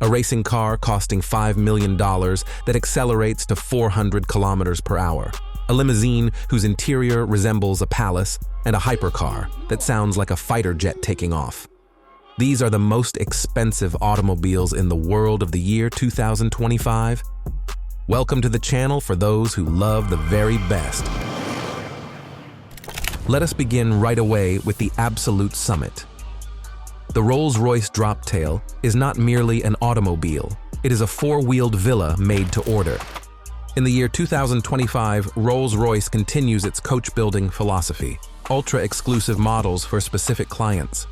a racing car costing $5 million that accelerates to 400 kilometers per hour, a limousine whose interior resembles a palace, and a hypercar that sounds like a fighter jet taking off. These are the most expensive automobiles in the world of the year 2025. Welcome to the channel for those who love the very best. Let us begin right away with the absolute summit. The RollsRoyce Droptail is not merely an automobile, it is a four-wheeled villa made to order. In the year 2025, Rolls-Royce continues its coach-building philosophy, ultra-exclusive models for specific clients.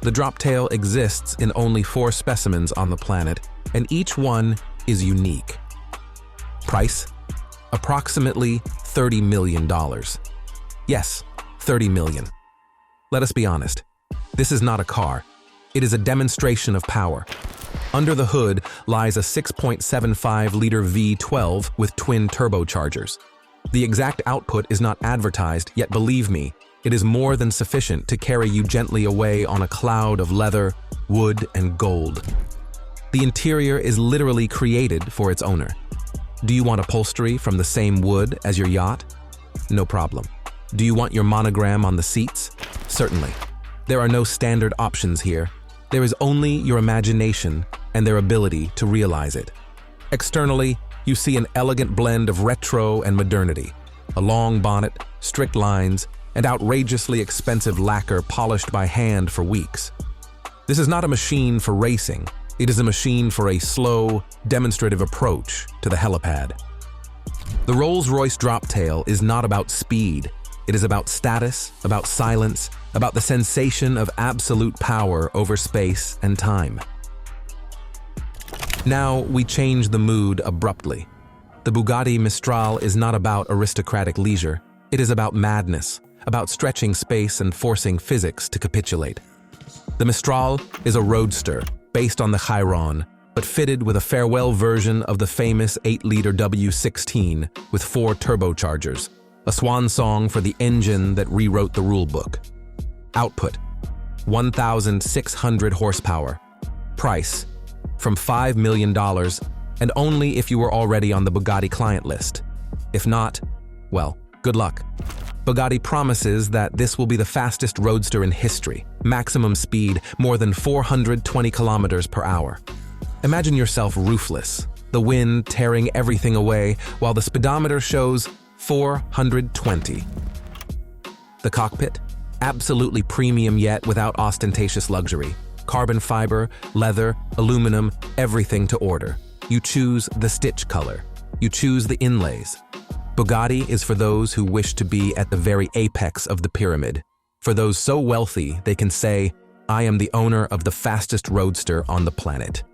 The Droptail exists in only 4 specimens on the planet, and each one is unique. Price? Approximately $30 million. Yes, $30 million. Let us be honest. This is not a car. It is a demonstration of power. Under the hood lies a 6.75-liter V12 with twin turbochargers. The exact output is not advertised, yet believe me, it is more than sufficient to carry you gently away on a cloud of leather, wood, and gold. The interior is literally created for its owner. Do you want upholstery from the same wood as your yacht? No problem. Do you want your monogram on the seats? Certainly. There are no standard options here. There is only your imagination and their ability to realize it. Externally, you see an elegant blend of retro and modernity. A long bonnet, strict lines, and outrageously expensive lacquer polished by hand for weeks. This is not a machine for racing. It is a machine for a slow, demonstrative approach to the helipad. The RollsRoyce Droptail is not about speed. It is about status, about silence, about the sensation of absolute power over space and time. Now we change the mood abruptly. The Bugatti Mistral is not about aristocratic leisure. It is about madness, about stretching space and forcing physics to capitulate. The Mistral is a Roadster based on the Chiron, but fitted with a farewell version of the famous 8-liter W16 with 4 turbochargers, a swan song for the engine that rewrote the rulebook. Output: 1,600 horsepower. Price: from $5 million, and only if you were already on the Bugatti client list. If not, well, good luck. Bugatti promises that this will be the fastest roadster in history, maximum speed more than 420 kilometers per hour. Imagine yourself roofless, the wind tearing everything away while the speedometer shows 420. The cockpit? Absolutely premium yet without ostentatious luxury. Carbon fiber, leather, aluminum, everything to order. You choose the stitch color. You choose the inlays. Bugatti is for those who wish to be at the very apex of the pyramid. For those so wealthy they can say, I am the owner of the fastest roadster on the planet.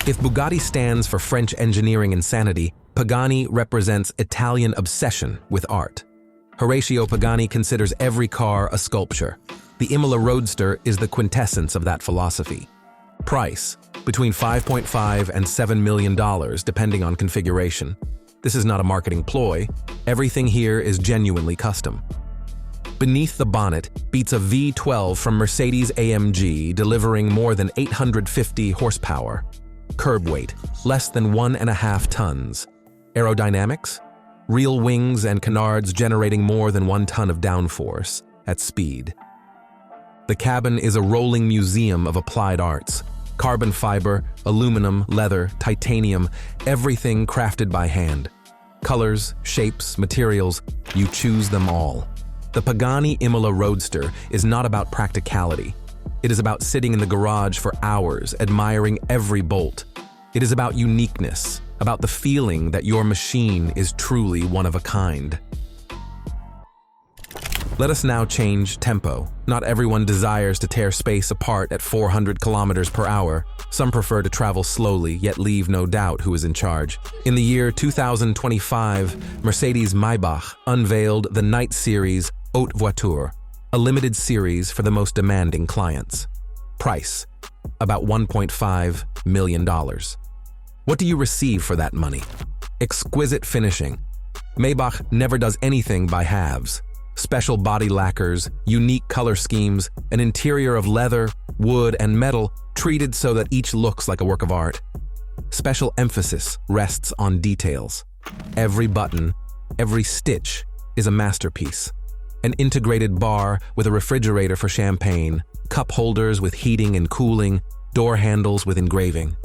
If Bugatti stands for French engineering insanity, Pagani represents Italian obsession with art. Horacio Pagani considers every car a sculpture. The Imola Roadster is the quintessence of that philosophy. Price: between $5.5 and $7 million, depending on configuration. This is not a marketing ploy. Everything here is genuinely custom. Beneath the bonnet beats a V12 from Mercedes-AMG, delivering more than 850 horsepower. Curb weight: less than 1.5 tons. Aerodynamics: real wings and canards generating more than 1 ton of downforce at speed. The cabin is a rolling museum of applied arts. Carbon fiber, aluminum, leather, titanium, everything crafted by hand. Colors, shapes, materials, you choose them all. The Pagani Imola Roadster is not about practicality. It is about sitting in the garage for hours, admiring every bolt. It is about uniqueness, about the feeling that your machine is truly one of a kind. Let us now change tempo. Not everyone desires to tear space apart at 400 kilometers per hour. Some prefer to travel slowly, yet leave no doubt who is in charge. In the year 2025, Mercedes Maybach unveiled the Night Series Haute Voiture, a limited series for the most demanding clients. Price: about $1.5 million. What do you receive for that money? Exquisite finishing. Maybach never does anything by halves. Special body lacquers, unique color schemes, an interior of leather, wood, and metal treated so that each looks like a work of art. Special emphasis rests on details. Every button, every stitch is a masterpiece. An integrated bar with a refrigerator for champagne, cup holders with heating and cooling, door handles with engraving.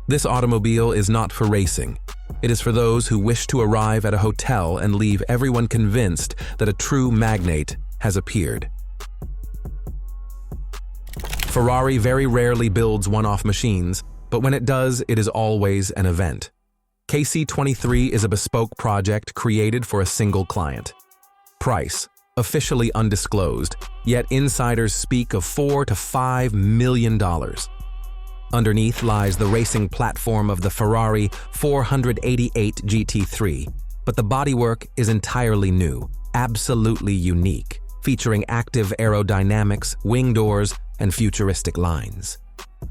This automobile is not for racing. It is for those who wish to arrive at a hotel and leave everyone convinced that a true magnate has appeared. Ferrari very rarely builds one-off machines, but when it does, it is always an event. KC23 is a bespoke project created for a single client. Price, officially undisclosed, yet insiders speak of $4 to $5 million. Underneath lies the racing platform of the Ferrari 488 GT3, but the bodywork is entirely new, absolutely unique, featuring active aerodynamics, wing doors, and futuristic lines.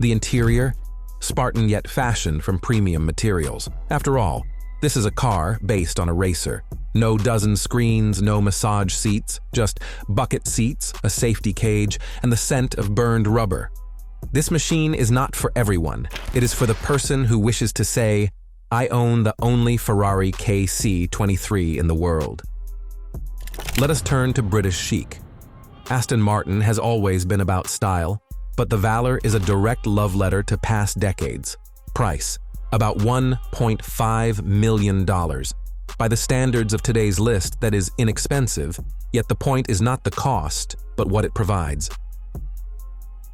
The interior? Spartan yet fashioned from premium materials. After all, this is a car based on a racer. No dozen screens, no massage seats, just bucket seats, a safety cage, and the scent of burned rubber. This machine is not for everyone. It is for the person who wishes to say, "I own the only Ferrari KC23 in the world." Let us turn to British chic. Aston Martin has always been about style, but the Valor is a direct love letter to past decades. Price, about $1.5 million. By the standards of today's list, that is inexpensive, yet the point is not the cost, but what it provides.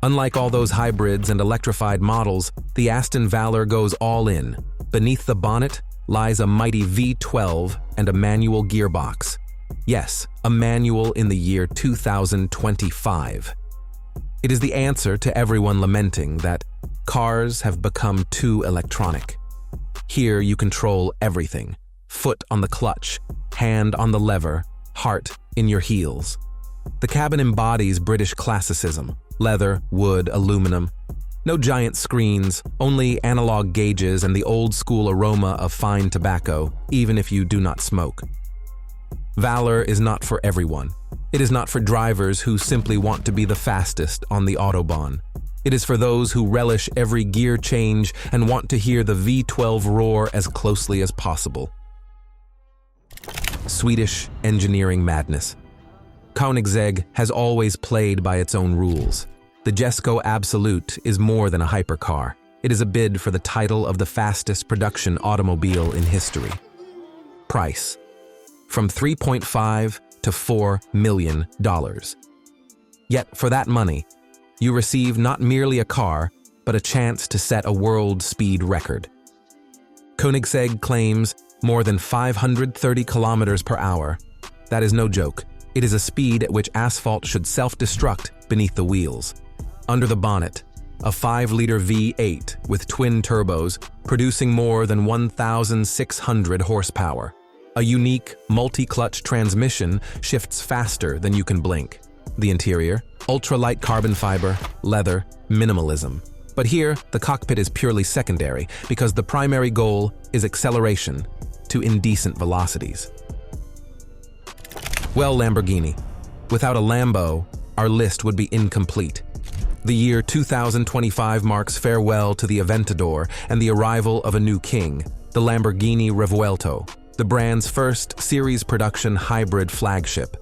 Unlike all those hybrids and electrified models, the Aston Valor goes all in. Beneath the bonnet lies a mighty V12 and a manual gearbox. Yes, a manual in the year 2025. It is the answer to everyone lamenting that cars have become too electronic. Here you control everything. Foot on the clutch, hand on the lever, heart in your heels. The cabin embodies British classicism. Leather, wood, aluminum. No giant screens, only analog gauges and the old-school aroma of fine tobacco, even if you do not smoke. Valor is not for everyone. It is not for drivers who simply want to be the fastest on the Autobahn. It is for those who relish every gear change and want to hear the V12 roar as closely as possible. Swedish engineering madness. Koenigsegg has always played by its own rules. The Jesco Absolute is more than a hypercar. It is a bid for the title of the fastest production automobile in history. Price, from $3.5 to $4 million. Yet for that money, you receive not merely a car, but a chance to set a world speed record. Koenigsegg claims more than 530 kilometers per hour. That is no joke. It is a speed at which asphalt should self-destruct beneath the wheels. Under the bonnet, a 5-liter V8 with twin turbos producing more than 1,600 horsepower. A unique multi-clutch transmission shifts faster than you can blink. The interior, ultra-light carbon fiber, leather, minimalism. But here, the cockpit is purely secondary because the primary goal is acceleration to indecent velocities. Well, Lamborghini, without a Lambo, our list would be incomplete. The year 2025 marks farewell to the Aventador and the arrival of a new king, the Lamborghini Revoto, the brand's first series production hybrid flagship.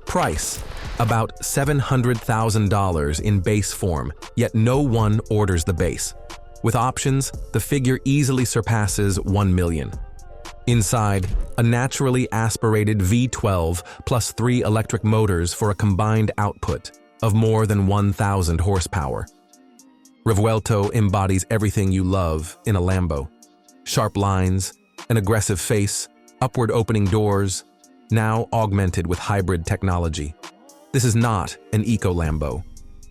Price, about $700,000 in base form, yet no one orders the base. With options, the figure easily surpasses $1 million. Inside, a naturally aspirated V12 plus 3 electric motors for a combined output of more than 1,000 horsepower. Revuelto embodies everything you love in a Lambo. Sharp lines, an aggressive face, upward opening doors, now augmented with hybrid technology. This is not an eco-Lambo.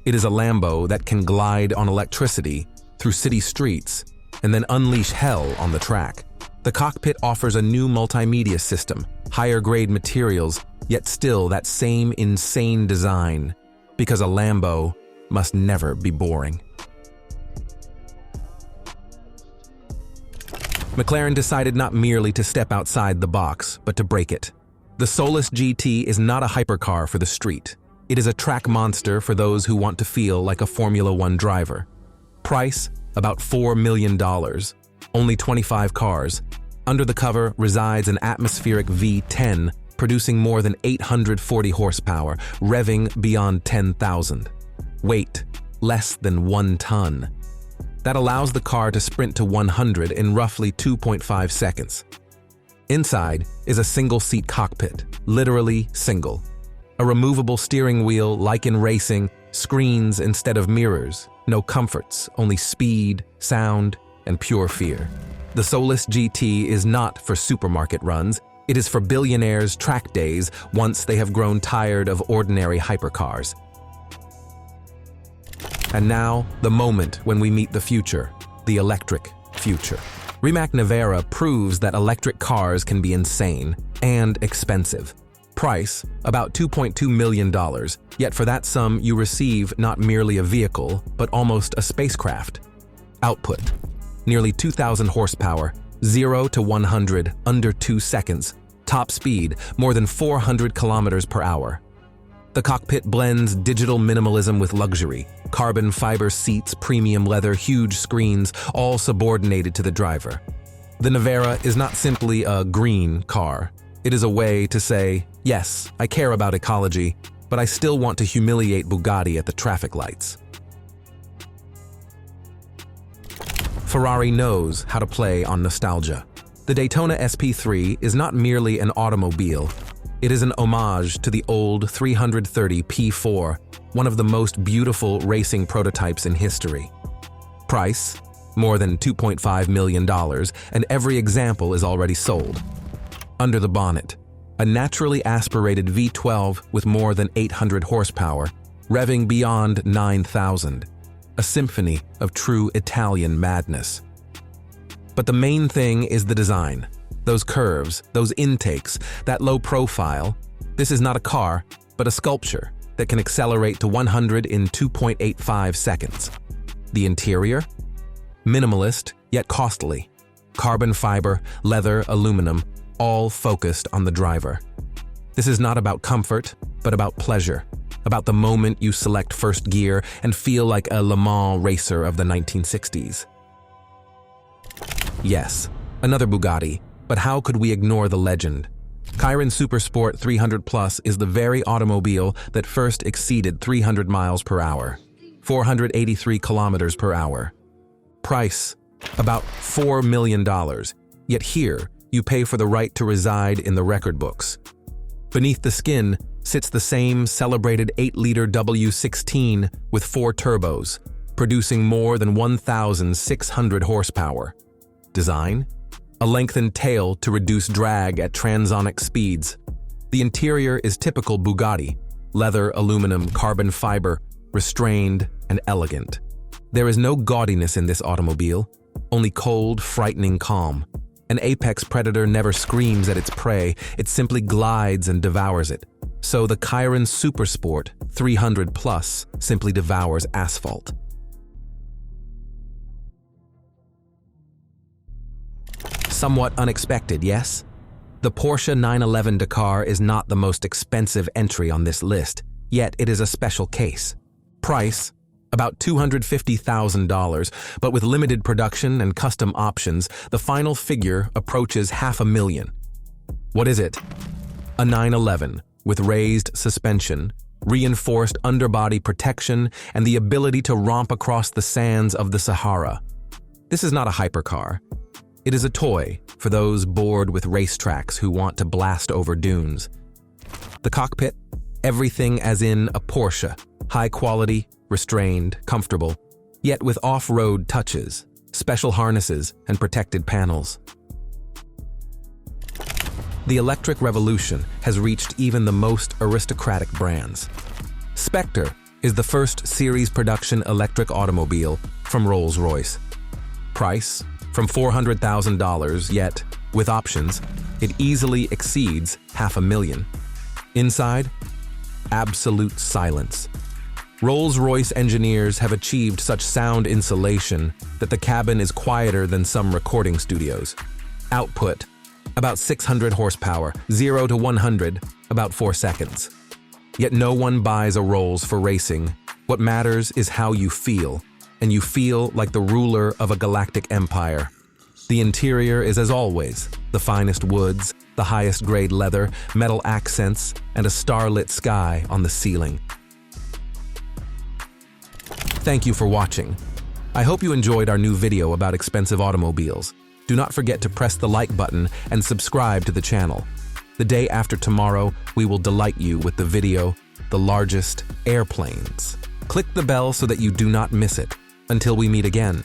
It is a Lambo that can glide on electricity through city streets and then unleash hell on the track. The cockpit offers a new multimedia system, higher-grade materials, yet still that same insane design, because a Lambo must never be boring. McLaren decided not merely to step outside the box, but to break it. The Solus GT is not a hypercar for the street. It is a track monster for those who want to feel like a Formula One driver. Price, about $4 million. Only 25 cars. Under the cover resides an atmospheric V10, producing more than 840 horsepower, revving beyond 10,000. Weight, less than 1 ton. That allows the car to sprint to 100 in roughly 2.5 seconds. Inside is a single-seat cockpit, literally single. A removable steering wheel, like in racing, screens instead of mirrors. No comforts, only speed, sound, and pure fear. The Solus GT is not for supermarket runs. It is for billionaires' track days once they have grown tired of ordinary hypercars. And now, the moment when we meet the future, the electric future. Rimac Nevera proves that electric cars can be insane and expensive. Price, about $2.2 million, yet for that sum you receive not merely a vehicle, but almost a spacecraft. Output, nearly 2,000 horsepower, 0 to 100 under 2 seconds. Top speed, more than 400 kilometers per hour. The cockpit blends digital minimalism with luxury. Carbon fiber seats, premium leather, huge screens, all subordinated to the driver. The Nevera is not simply a green car. It is a way to say, yes, I care about ecology, but I still want to humiliate Bugatti at the traffic lights. Ferrari knows how to play on nostalgia. The Daytona SP3 is not merely an automobile. It is an homage to the old 330 P4, one of the most beautiful racing prototypes in history. Price, more than $2.5 million, and every example is already sold. Under the bonnet, a naturally aspirated V12 with more than 800 horsepower, revving beyond 9,000. A symphony of true Italian madness. But the main thing is the design. Those curves, those intakes, that low profile. This is not a car, but a sculpture that can accelerate to 100 in 2.85 seconds. The interior? Minimalist, yet costly. Carbon fiber, leather, aluminum, all focused on the driver. This is not about comfort, but about pleasure. About the moment you select first gear and feel like a Le Mans racer of the 1960s. Yes, another Bugatti, but how could we ignore the legend? Chiron Supersport 300 Plus is the very automobile that first exceeded 300 miles per hour, 483 kilometers per hour. Price, about $4 million, yet here you pay for the right to reside in the record books. Beneath the skin sits the same celebrated 8-liter W16 with 4 turbos, producing more than 1,600 horsepower. Design? A lengthened tail to reduce drag at transonic speeds. The interior is typical Bugatti, leather, aluminum, carbon fiber, restrained and elegant. There is no gaudiness in this automobile, only cold, frightening calm. An apex predator never screams at its prey, it simply glides and devours it. So the Chiron Supersport 300 Plus simply devours asphalt. Somewhat unexpected, yes? The Porsche 911 Dakar is not the most expensive entry on this list, yet it is a special case. Price, about $250,000, but with limited production and custom options, the final figure approaches $500,000. What is it? A 911 with raised suspension, reinforced underbody protection, and the ability to romp across the sands of the Sahara. This is not a hypercar. It is a toy for those bored with racetracks who want to blast over dunes. The cockpit? Everything as in a Porsche. High quality, restrained, comfortable, yet with off-road touches, special harnesses, and protected panels. The electric revolution has reached even the most aristocratic brands. Spectre is the first series production electric automobile from Rolls-Royce. Price? From $400,000, yet, with options, it easily exceeds $500,000. Inside? Absolute silence. Rolls-Royce engineers have achieved such sound insulation that the cabin is quieter than some recording studios. Output, about 600 horsepower, 0 to 100, about 4 seconds. Yet no one buys a Rolls for racing. What matters is how you feel, and you feel like the ruler of a galactic empire. The interior is, as always, the finest woods, the highest grade leather, metal accents, and a starlit sky on the ceiling. Thank you for watching. I hope you enjoyed our new video about expensive automobiles. Do not forget to press the like button and subscribe to the channel. The day after tomorrow, we will delight you with the video, The Largest Airplanes. Click the bell so that you do not miss it. Until we meet again.